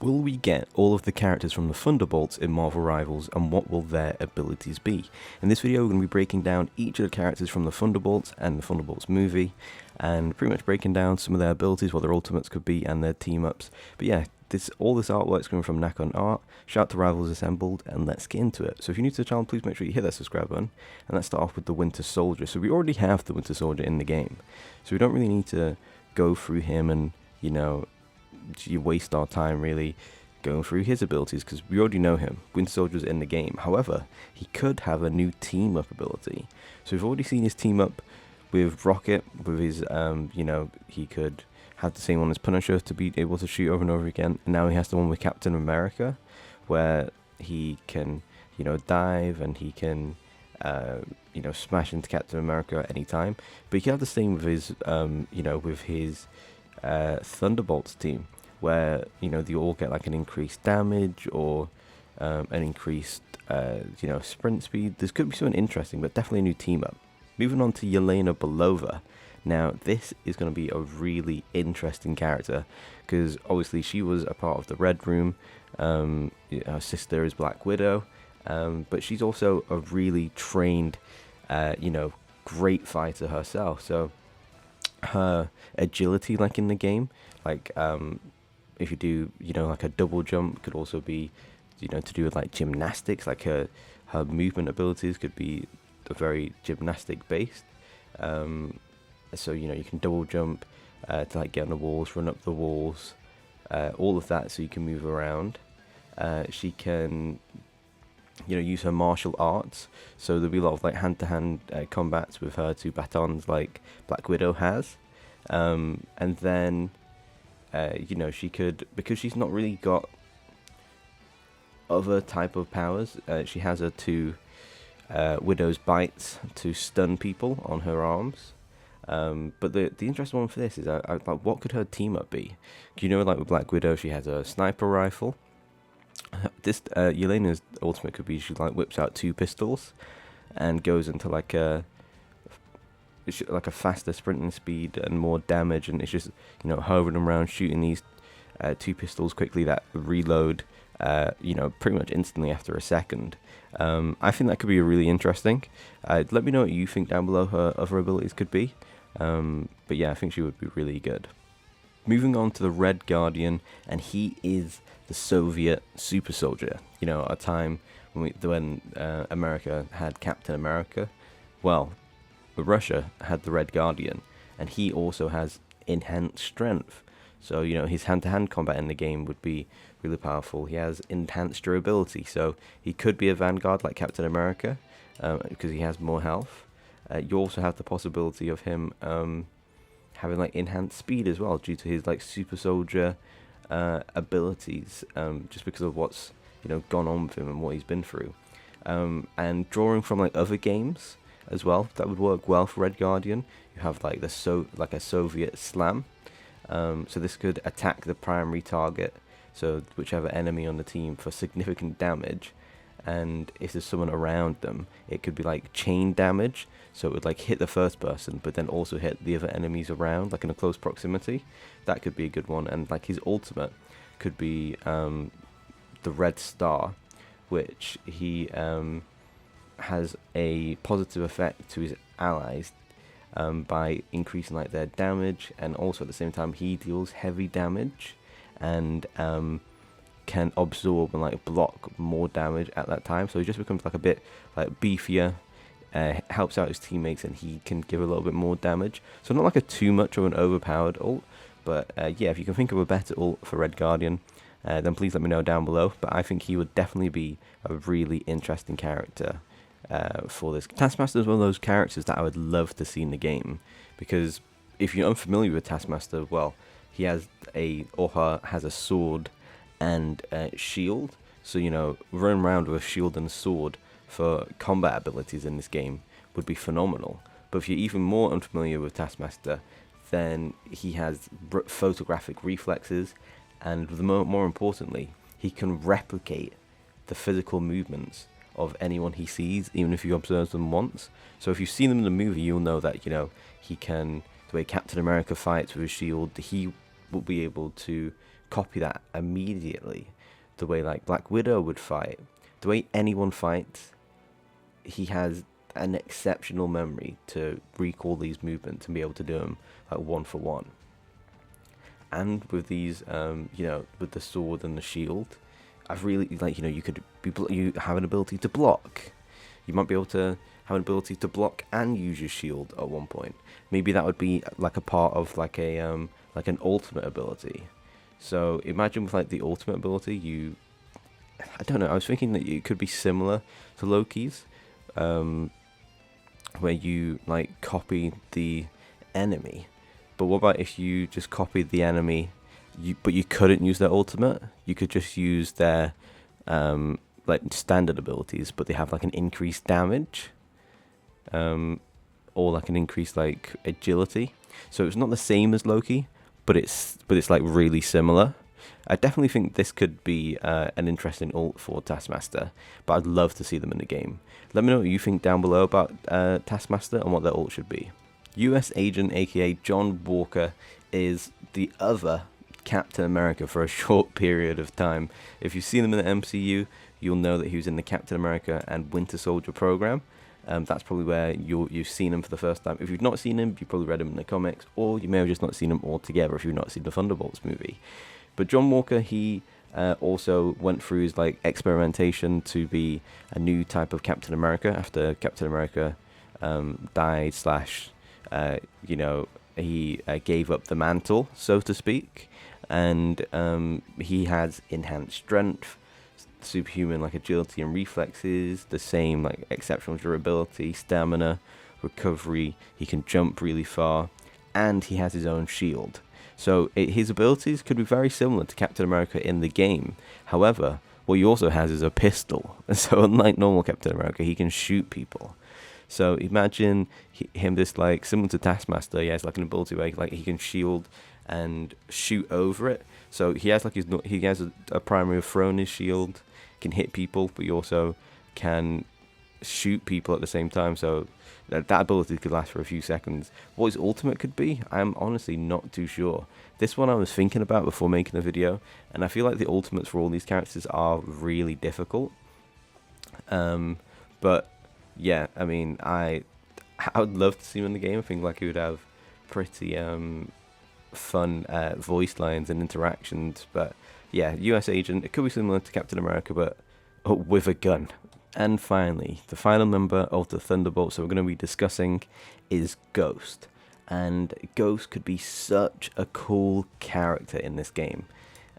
Will we get all of the characters from the Thunderbolts in Marvel Rivals, and what will their abilities be? In this video, we're going to be breaking down each of the characters from the Thunderbolts and the Thunderbolts movie, and pretty much breaking down some of their abilities, what their ultimates could be, and their team-ups. But yeah, all this artwork's coming from Nakon Art. Shout out to Rivals Assembled, and let's get into it. So if you're new to the channel, please make sure you hit that subscribe button, and let's start off with the Winter Soldier. So we already have the Winter Soldier in the game, so we don't really need to go through him and, you know, you waste our time really going through his abilities because we already know him. Winter Soldier's in the game. However, he could have a new team up ability. So we've already seen his team up with Rocket, with his you know, he could have the same one as Punisher to be able to shoot over and over again. And now he has the one with Captain America where he can, you know, dive and he can you know, smash into Captain America at any time. But he can have the same with his you know, with his Thunderbolts team, where, you know, they all get like an increased damage or an increased you know, sprint speed. This could be something interesting, but definitely a new team up. Moving on to Yelena Bolova. Now this is going to be a really interesting character because obviously she was a part of the Red Room. Her sister is Black Widow, but she's also a really trained you know, great fighter herself. So her agility, like in the game, like if you do, you know, like a double jump, could also be, you know, to do with like gymnastics. Like her movement abilities could be very gymnastic based. So, you know, you can double jump to like get on the walls, run up the walls, all of that, so you can move around. She can, you know, use her martial arts, so there'll be a lot of like hand-to-hand combats with her two batons like Black Widow has. And then you know, she could, because she's not really got other type of powers, she has her two Widow's bites to stun people on her arms. But the interesting one for this is like, what could her team up be? Do you know, like with Black Widow, she has a sniper rifle. This Yelena's ultimate could be she like whips out two pistols and goes into like a faster sprinting speed and more damage, and it's just, you know, hovering around shooting these two pistols quickly that reload you know, pretty much instantly after a second. I think that could be really interesting. Let me know what you think down below her other abilities could be, but yeah, I think she would be really good. Moving on to the Red Guardian, and he is the Soviet super soldier. You know, at a time when America had Captain America, well, Russia had the Red Guardian, and he also has enhanced strength. So, you know, his hand-to-hand combat in the game would be really powerful. He has enhanced durability, so he could be a Vanguard like Captain America because he has more health. You also have the possibility of him having like enhanced speed as well due to his like super soldier abilities, just because of what's, you know, gone on with him and what he's been through. And drawing from like other games as well, that would work well for Red Guardian. You have like like a Soviet slam, so this could attack the primary target, so whichever enemy on the team, for significant damage. And if there's someone around them, it could be like chain damage, so it would like hit the first person but then also hit the other enemies around, like in a close proximity. That could be a good one. And like his ultimate could be the Red Star, which he has a positive effect to his allies by increasing like their damage, and also at the same time he deals heavy damage and can absorb and like block more damage at that time. So he just becomes like a bit like beefier, helps out his teammates, and he can give a little bit more damage. So not like a too much of an overpowered ult, but yeah, if you can think of a better ult for Red Guardian, then please let me know down below. But I think he would definitely be a really interesting character for this. Taskmaster is one of those characters that I would love to see in the game, because if you're unfamiliar with Taskmaster, well, he has has a sword and shield. So, you know, running around with a shield and a sword for combat abilities in this game would be phenomenal. But if you're even more unfamiliar with Taskmaster, then he has photographic reflexes, and more importantly, he can replicate the physical movements of anyone he sees, even if you observe them once. So if you've seen them in the movie, you'll know that, you know, he can, the way Captain America fights with his shield, he will be able to copy that immediately, the way like Black Widow would fight, the way anyone fights. He has an exceptional memory to recall these movements and be able to do them like one for one. And with these, with the sword and the shield, I've really you could you have an ability to block. You might be able to have an ability to block and use your shield at one point. Maybe that would be like a part of like an ultimate ability. So imagine with like the ultimate ability, I don't know. I was thinking that it could be similar to Loki's, where you like copy the enemy. But what about if you just copied the enemy, but you couldn't use their ultimate? You could just use their like standard abilities, but they have like an increased damage, or like an increased like agility. So it's not the same as Loki, but it's like really similar. I definitely think this could be an interesting ult for Taskmaster, but I'd love to see them in the game. Let me know what you think down below about Taskmaster and what their ult should be. US Agent, aka John Walker, is the other Captain America for a short period of time. If you've seen him in the MCU, you'll know that he was in the Captain America and Winter Soldier program. That's probably where you've seen him for the first time. If you've not seen him, you've probably read him in the comics, or you may have just not seen him altogether if you've not seen the Thunderbolts movie. But John Walker, he also went through his like experimentation to be a new type of Captain America after Captain America died he gave up the mantle, so to speak, and he has enhanced strength, superhuman like agility and reflexes, the same like exceptional durability, stamina, recovery. He can jump really far, and he has his own shield. So his abilities could be very similar to Captain America in the game. However, what he also has is a pistol. So unlike normal Captain America, he can shoot people. So imagine him this like similar to Taskmaster. He has like an ability where like he can shield and shoot over it. So he has like he has a primary of throwing his shield, can hit people, but he also can shoot people at the same time. So that ability could last for a few seconds. What his ultimate could be, I'm honestly not too sure. This one I was thinking about before making the video, and I feel like the ultimates for all these characters are really difficult. But yeah, I mean, I would love to see him in the game. I think like he would have pretty fun voice lines and interactions. But yeah, US Agent, it could be similar to Captain America, but with a gun. And finally, the final member of the Thunderbolts that we're going to be discussing is Ghost. And Ghost could be such a cool character in this game.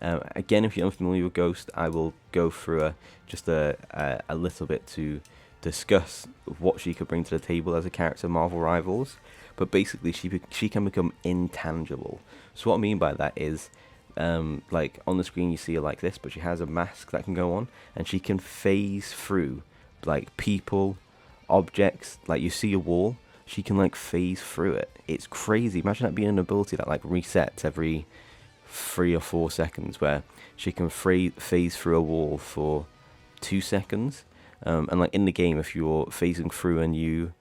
Again, if you're unfamiliar with Ghost, I will go through just a little bit to discuss what she could bring to the table as a character in Marvel Rivals. But basically, she can become intangible. So what I mean by that is, like on the screen you see her like this, but she has a mask that can go on, and she can phase through like people, objects. Like you see a wall, she can like phase through it. It's crazy. Imagine that being an ability that like resets every 3 or 4 seconds, where she can phase through a wall for 2 seconds. And like in the game, if you're phasing through and you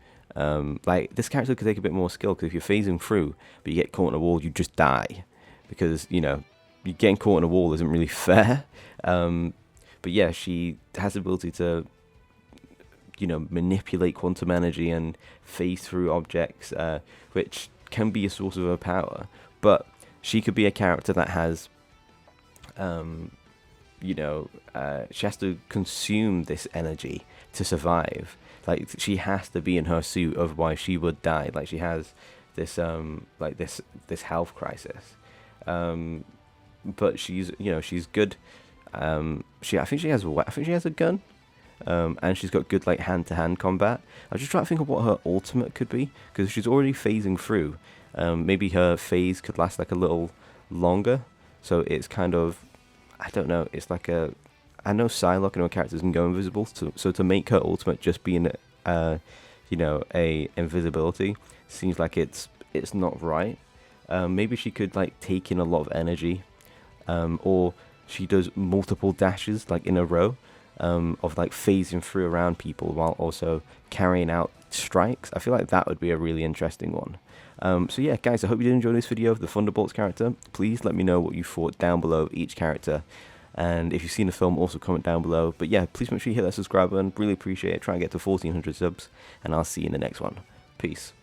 like this character could take a bit more skill, because if you're phasing through but you get caught in a wall, you just die, because you getting caught in a wall isn't really fair. But yeah, she has the ability to manipulate quantum energy and phase through objects, which can be a source of her power. But she could be a character that has she has to consume this energy to survive. Like she has to be in her suit, otherwise she would die. Like she has this this health crisis. But she's good. I think she has a gun. And she's got good like hand-to-hand combat. I was just trying to think of what her ultimate could be, because she's already phasing through. Maybe her phase could last like a little longer. So it's kind of, I don't know. It's like I know Psylocke and her characters can go invisible. So to make her ultimate just being a invisibility seems like it's not right. Maybe she could like take in a lot of energy, or she does multiple dashes like in a row. of like phasing through around people while also carrying out strikes. I feel like that would be a really interesting one. So yeah, guys, I hope you did enjoy this video of the Thunderbolts character. Please let me know what you thought down below of each character. And if you've seen the film, also comment down below. But yeah, please make sure you hit that subscribe button. Really appreciate it. Try and get to 1400 subs. And I'll see you in the next one. Peace.